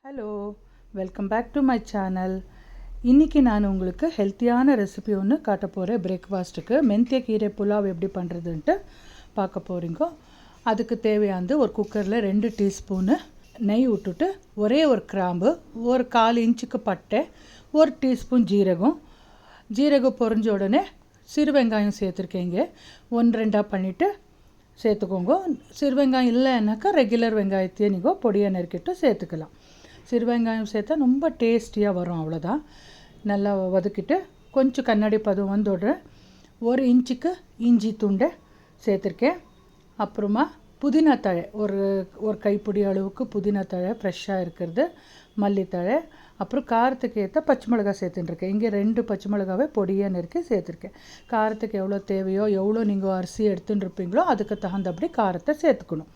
Hello, welcome back to my channel. இன்றைக்கி நான் உங்களுக்கு ஹெல்த்தியான ரெசிபி ஒன்று காட்ட போகிறேன். பிரேக்ஃபாஸ்ட்டுக்கு மெந்திய கீரை புலாவ் எப்படி பண்ணுறதுன்ட்டு பார்க்க போகிறீங்க. அதுக்கு தேவையானது ஒரு குக்கரில் 2 டீஸ்பூனு நெய் விட்டுட்டு ஒரே ஒரு கிராம்பு, ஒரு 1/4 இன்ச்சுக்கு பட்டை, 1 டீஸ்பூன் ஜீரகம் பொரிஞ்ச உடனே சிறு வெங்காயம் சேர்த்துருக்கீங்க. 1-2 பண்ணிவிட்டு சேர்த்துக்கோங்க. சிறு வெங்காயம் இல்லைன்னாக்கா ரெகுலர் வெங்காயத்தையே நீங்கள் பொடியை நறுக்கிட்டு சேர்த்துக்கலாம். சிறு வெங்காயம் சேர்த்தா ரொம்ப டேஸ்டியாக வரும். அவ்வளோதான். நல்லா வதக்கிட்டு கொஞ்சம் கண்ணாடி பதம் வந்தோட 1 இன்ச்சுக்கு இஞ்சி துண்டை சேர்த்துருக்கேன். அப்புறமா புதினா தழை ஒரு கைப்பிடி அளவுக்கு புதினா தழை ஃப்ரெஷ்ஷாக இருக்கிறது, மல்லித்தழை, அப்புறம் காரத்துக்கு ஏற்ற பச்சை மிளகாய் சேர்த்துட்டுருக்கேன். இங்கே 2 பச்சை மிளகாவை பொடியாக நறுக்கி சேர்த்துருக்கேன். காரத்துக்கு எவ்வளோ தேவையோ, எவ்வளோ நீங்கள் அரிசி எடுத்துன்னு இருப்பீங்களோ அதுக்கு தகுந்தபடி காரத்தை சேர்த்துக்கணும்.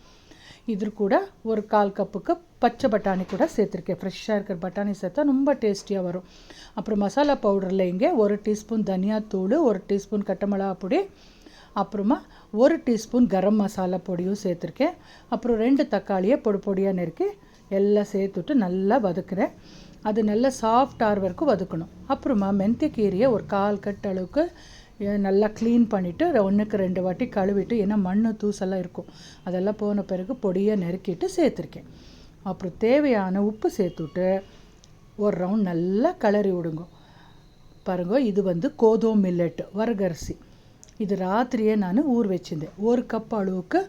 இது கூட ஒரு 1/4 கப்புக்கு பச்சை பட்டாணி கூட சேர்த்துருக்கேன். ஃப்ரெஷ்ஷாக இருக்கிற பட்டாணி சேர்த்தா ரொம்ப டேஸ்டியாக வரும். அப்புறம் மசாலா பவுடரில் இங்கே 1 டீஸ்பூன் தனியாத்தூள், 1 டீஸ்பூன் கட்டை மிளகா பொடி, அப்புறமா 1 டீஸ்பூன் கரம் மசாலா பொடியும் சேர்த்துருக்கேன். அப்புறம் 2 தக்காளியை பொடியாக நறுக்கி எல்லாம் சேர்த்துட்டு நல்லா வதக்குறேன். அது நல்லா சாஃப்ட் ஆகிற வரைக்கும் வதக்கணும். அப்புறமா மெந்திய கீரையை ஒரு 1/4 கட்டு அளவுக்கு நல்லா க்ளீன் பண்ணிவிட்டு 1க்கு 2 வாட்டி கழுவிட்டு, ஏன்னா மண் தூசெல்லாம் இருக்கும், அதெல்லாம் போன பிறகு பொடியை நறுக்கிட்டு சேர்த்துருக்கேன். அப்புறம் தேவையான உப்பு சேர்த்துட்டு ஒரு ரவுண்ட் நல்லா கிளறி விடுங்க. பாருங்க, இது கோதுமை மில்லட் வரகரிசி. இது ராத்திரியே நான் ஊற வச்சுருந்தேன். 1 கப் அளவுக்கு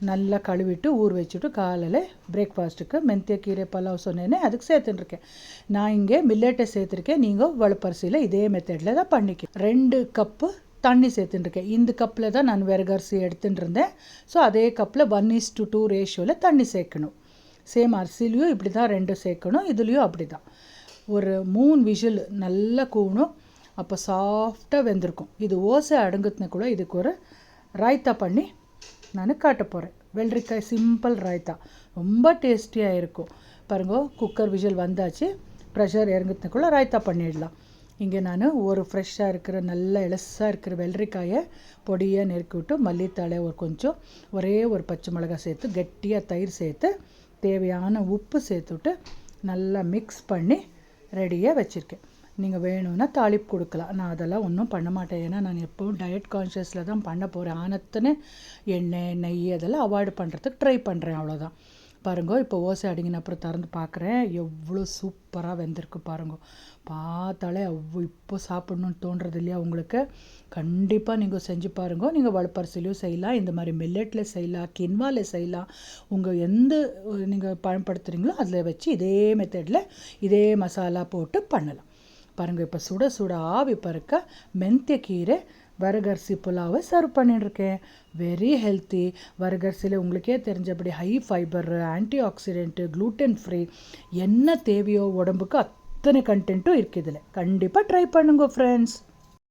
நல்லா கழுவிட்டு ஊற வச்சுட்டு காலையில் பிரேக்ஃபாஸ்ட்டுக்கு மெந்திய கீரை பலாவ் சொன்னேன்னே அதுக்கு சேர்த்துட்டுருக்கேன். நான் இங்கே மில்லட்டை சேர்த்துருக்கேன். நீங்கள் வளப்பரிசியில் இதே மெத்தடில் தான் பண்ணிக்க. 2 கப்பு தண்ணி சேர்த்துட்டுருக்கேன். இந்த கப்பில் தான் நான் வரகரிசி எடுத்துகிட்டு இருந்தேன். ஸோ அதே கப்பில் 1:2 ரேஷியோவில் தண்ணி சேர்க்கணும். சேம் அரிசிலையும் இப்படி தான் 2 சேர்க்கணும், இதுலேயும் அப்படி தான். ஒரு 3 விசில் நல்லா கூணும். அப்போ சாஃப்டாக வெந்திருக்கும். இது ஓசை அடங்குத்துன கூட இதுக்கு ஒரு ராய்த்தா பண்ணி நான் காட்ட போகிறேன். வெள்ளரிக்காய் சிம்பிள் ராய்த்தா ரொம்ப டேஸ்டியாக இருக்கும். பாருங்க, குக்கர் விசில் வந்தாச்சு. ப்ரெஷர் இறங்குறதுக்குள்ளே ராய்த்தா பண்ணிடலாம். இங்கே நான் ஒரு ஃப்ரெஷ்ஷாக இருக்கிற நல்ல இலசாக இருக்கிற வெள்ளரிக்காயை பொடியாக நெருக்கி விட்டு மல்லித்தழை கொஞ்சம் ஒரே ஒரு பச்சை மிளகாய் சேர்த்து கெட்டியாக தயிர் சேர்த்து தேவையான உப்பு சேர்த்துட்டு நல்லா மிக்ஸ் பண்ணி ரெடியாக வச்சுருக்கேன். நீங்கள் வேணும்னா தாளிப்பு கொடுக்கலாம். நான் அதெல்லாம் ஒன்றும் பண்ண மாட்டேன். ஏன்னா நான் எப்போவும் டயட் கான்ஷியஸில் தான் பண்ண போகிறேன். ஆனத்துன்னு எண்ணெய் நெய் அதெல்லாம் அவாய்டு பண்ணுறதுக்கு ட்ரை பண்ணுறேன். அவ்வளோதான். பாருங்க, இப்போ ஓசை அடிங்கின அப்புறம் திறந்து பார்க்குறேன். எவ்வளோ சூப்பராக வெந்திருக்கு பாருங்க. பார்த்தாலே இப்போ சாப்பிட்ணுன்னு தோன்றது இல்லையா உங்களுக்கு? கண்டிப்பாக நீங்கள் செஞ்சு பாருங்க. நீங்கள் வளப்பரிசிலையும் செய்யலாம், இந்த மாதிரி மில்லட்டில் செய்யலாம், கின்வாவில் செய்யலாம். உங்கள் எந்த நீங்கள் பயன்படுத்துகிறீங்களோ அதில் வச்சு இதே மெத்தடில் இதே மசாலா போட்டு பண்ணலாம். பாருங்கள், இப்போ சுட சுட ஆவி பறக்க மெந்திய கீரை வரகரிசி புலாவை சர்வ் பண்ணிட்டுருக்கேன். Very healthy. வரகரிசியில் உங்களுக்கே தெரிஞ்சபடி high fibre, antioxidant, gluten free, என்ன தேவையோ உடம்புக்கு அத்தனை கண்டென்ட்டும் இருக்குது இதில். கண்டிப்பாக ட்ரை பண்ணுங்க ஃப்ரெண்ட்ஸ்.